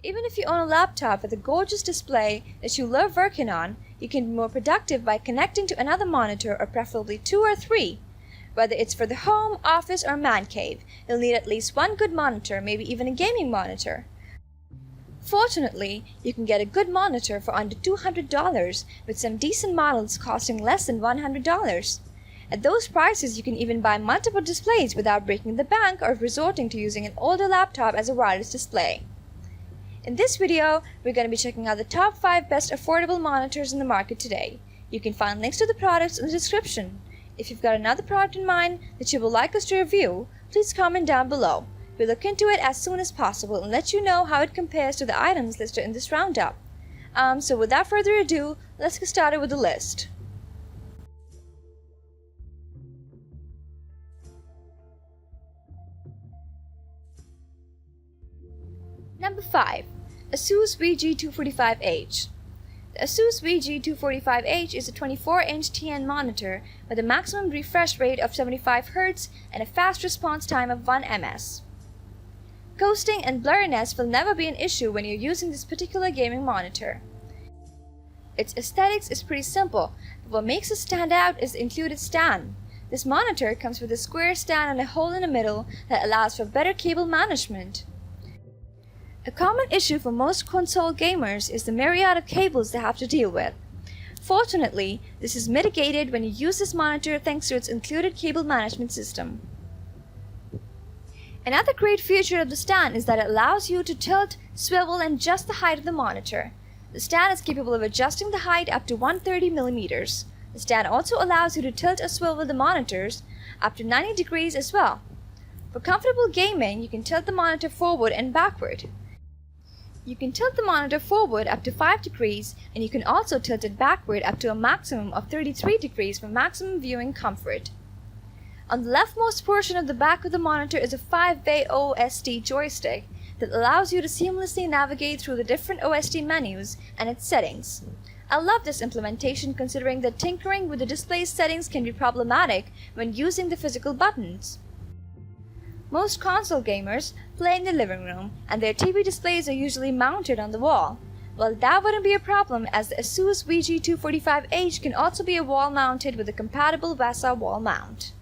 Even if you own a laptop with a gorgeous display that you love working on, you can be more productive by connecting to another monitor, or preferably 2 or 3. Whether it's for the home, office, or man cave, you'll need at least one good monitor, maybe even a gaming monitor. Fortunately, you can get a good monitor for under $200, with some decent models costing less than $100. At those prices, you can even buy multiple displays without breaking the bank or resorting to using an older laptop as a wireless display. In this video, we're going to be checking out the top 5 best affordable monitors in the market today. You can find links to the products in the description. If you've got another product in mind that you would like us to review, please comment down below. We'll look into it as soon as possible and let you know how it compares to the items listed in this roundup. So without further ado, let's get started with the list. Number 5. Asus VG245H. The Asus VG245H is a 24-inch TN monitor with a maximum refresh rate of 75 Hz and a fast response time of 1 ms. Ghosting and blurriness will never be an issue when you're using this particular gaming monitor. Its aesthetics is pretty simple, but what makes it stand out is the included stand. This monitor comes with a square stand and a hole in the middle that allows for better cable management. A common issue for most console gamers is the myriad of cables they have to deal with. Fortunately, this is mitigated when you use this monitor thanks to its included cable management system. Another great feature of the stand is that it allows you to tilt, swivel, and adjust the height of the monitor. The stand is capable of adjusting the height up to 130 mm. The stand also allows you to tilt or swivel the monitors up to 90 degrees as well. For comfortable gaming, you can tilt the monitor forward and backward. You can tilt the monitor forward up to 5 degrees, and you can also tilt it backward up to a maximum of 33 degrees for maximum viewing comfort. On the leftmost portion of the back of the monitor is a 5-way OSD joystick that allows you to seamlessly navigate through the different OSD menus and its settings. I love this implementation considering that tinkering with the display settings can be problematic when using the physical buttons. Most console gamers play in the living room, and their TV displays are usually mounted on the wall. Well, that wouldn't be a problem, as the Asus VG245H can also be wall-mounted with a compatible VESA wall mount.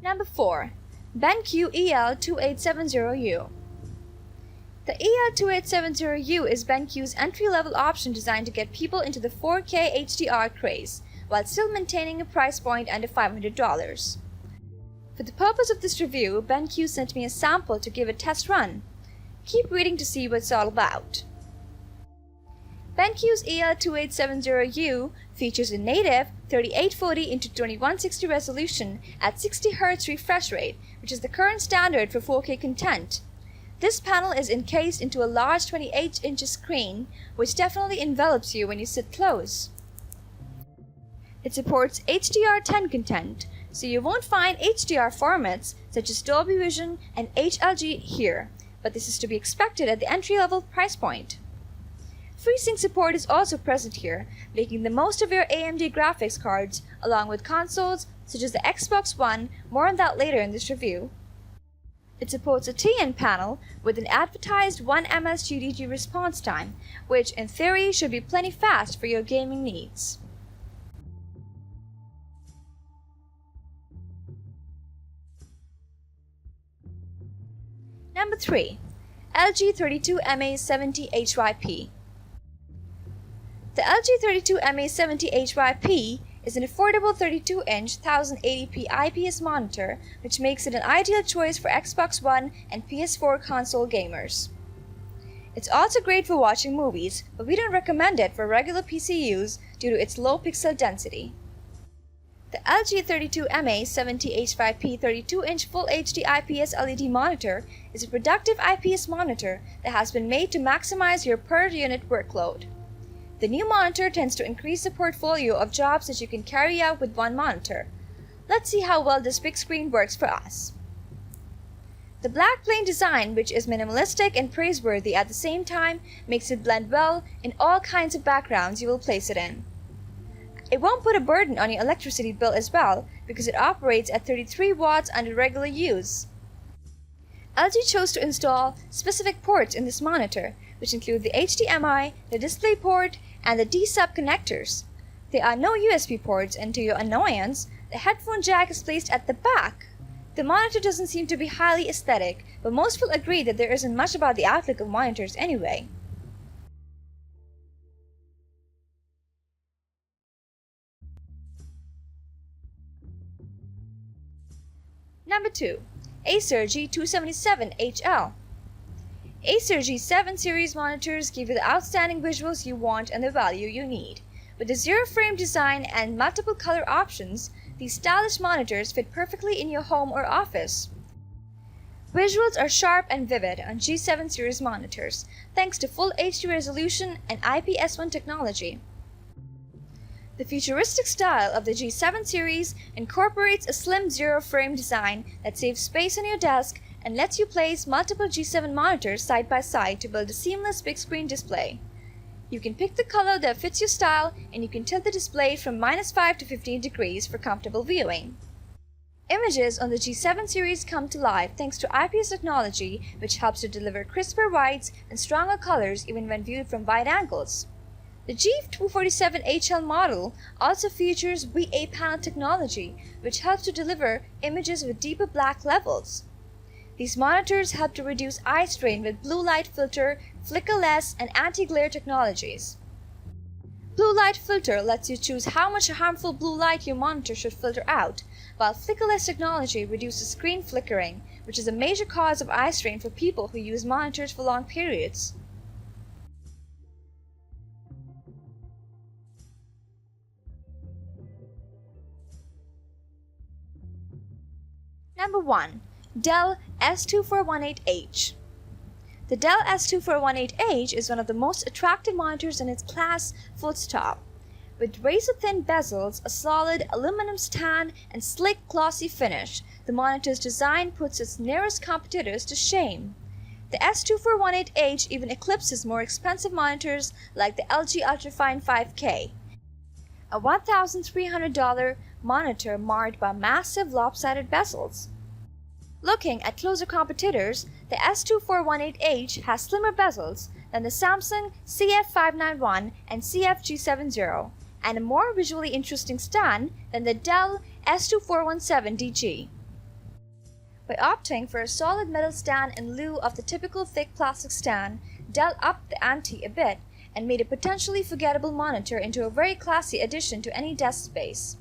Number 4. BenQ EL2870U. The EL2870U is BenQ's entry-level option designed to get people into the 4K HDR craze, while still maintaining a price point under $500. For the purpose of this review, BenQ sent me a sample to give a test run. Keep reading to see what it's all about. BenQ's EL2870U features a native 3840x2160 resolution at 60 Hz refresh rate, which is the current standard for 4K content. This panel is encased into a large 28-inch screen, which definitely envelops you when you sit close. It supports HDR10 content, so you won't find HDR formats such as Dolby Vision and HLG here, but this is to be expected at the entry-level price point. FreeSync support is also present here, making the most of your AMD graphics cards, along with consoles such as the Xbox One. More on that later in this review. It supports a TN panel with an advertised 1 ms GDG response time, which in theory should be plenty fast for your gaming needs. Number 3. LG 32MA70HYP. The LG 32MA70HYP is an affordable 32-inch 1080p IPS monitor, which makes it an ideal choice for Xbox One and PS4 console gamers. It's also great for watching movies, but we don't recommend it for regular PC use due to its low pixel density. The LG 32MA70HYP 32-inch Full HD IPS LED monitor is a productive IPS monitor that has been made to maximize your per-unit workload. The new monitor tends to increase the portfolio of jobs that you can carry out with one monitor. Let's see how well this big screen works for us. The black plain design, which is minimalistic and praiseworthy at the same time, makes it blend well in all kinds of backgrounds you will place it in. It won't put a burden on your electricity bill as well because it operates at 33 watts under regular use. LG chose to install specific ports in this monitor, which include the HDMI, the DisplayPort, and the D-sub connectors. There are no USB ports, and to your annoyance, the headphone jack is placed at the back. The monitor doesn't seem to be highly aesthetic, but most will agree that there isn't much about the outlook of monitors anyway. Number 2. Acer G277HL. Acer G7 series monitors give you the outstanding visuals you want and the value you need. With a zero-frame design and multiple color options, these stylish monitors fit perfectly in your home or office. Visuals are sharp and vivid on G7 series monitors, thanks to full HD resolution and IPS1 technology. The futuristic style of the G7 series incorporates a slim zero-frame design that saves space on your desk and lets you place multiple G7 monitors side by side to build a seamless big-screen display. You can pick the color that fits your style, and you can tilt the display from -5 to 15 degrees for comfortable viewing. Images on the G7 series come to life thanks to IPS technology, which helps to deliver crisper whites and stronger colors even when viewed from wide angles. The G247HL model also features VA panel technology, which helps to deliver images with deeper black levels. These monitors help to reduce eye strain with blue light filter, flickerless, and anti-glare technologies. Blue light filter lets you choose how much harmful blue light your monitor should filter out, while flickerless technology reduces screen flickering, which is a major cause of eye strain for people who use monitors for long periods. Number 1. Dell S2418H. The Dell S2418H is one of the most attractive monitors in its class, full stop. With razor-thin bezels, a solid aluminum stand, and slick, glossy finish, the monitor's design puts its nearest competitors to shame. The S2418H even eclipses more expensive monitors like the LG Ultrafine 5K, a $1,300 monitor marred by massive lopsided bezels. Looking at closer competitors, the S2418H has slimmer bezels than the Samsung CF591 and CF-G70, and a more visually interesting stand than the Dell S2417DG. By opting for a solid metal stand in lieu of the typical thick plastic stand, Dell upped the ante a bit and made a potentially forgettable monitor into a very classy addition to any desk space.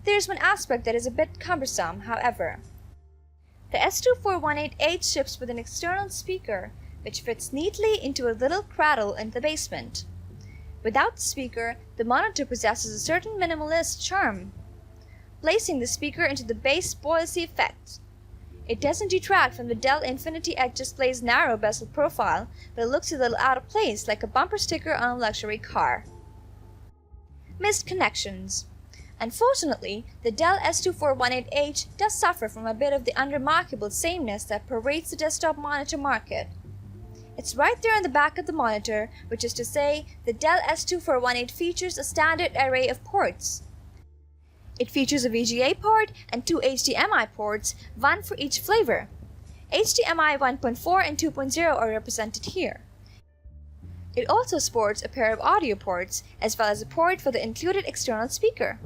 There's one aspect that is a bit cumbersome, however. The S2418H ships with an external speaker, which fits neatly into a little cradle in the basement. Without the speaker, the monitor possesses a certain minimalist charm. Placing the speaker into the base spoils the effect. It doesn't detract from the Dell Infinity Edge display's narrow bezel profile, but it looks a little out of place, like a bumper sticker on a luxury car. Missed connections. Unfortunately, the Dell S2418H does suffer from a bit of the unremarkable sameness that pervades the desktop monitor market. It's right there on the back of the monitor, which is to say, the Dell S2418 features a standard array of ports. It features a VGA port and 2 HDMI ports, one for each flavor. HDMI 1.4 and 2.0 are represented here. It also sports a pair of audio ports, as well as a port for the included external speaker.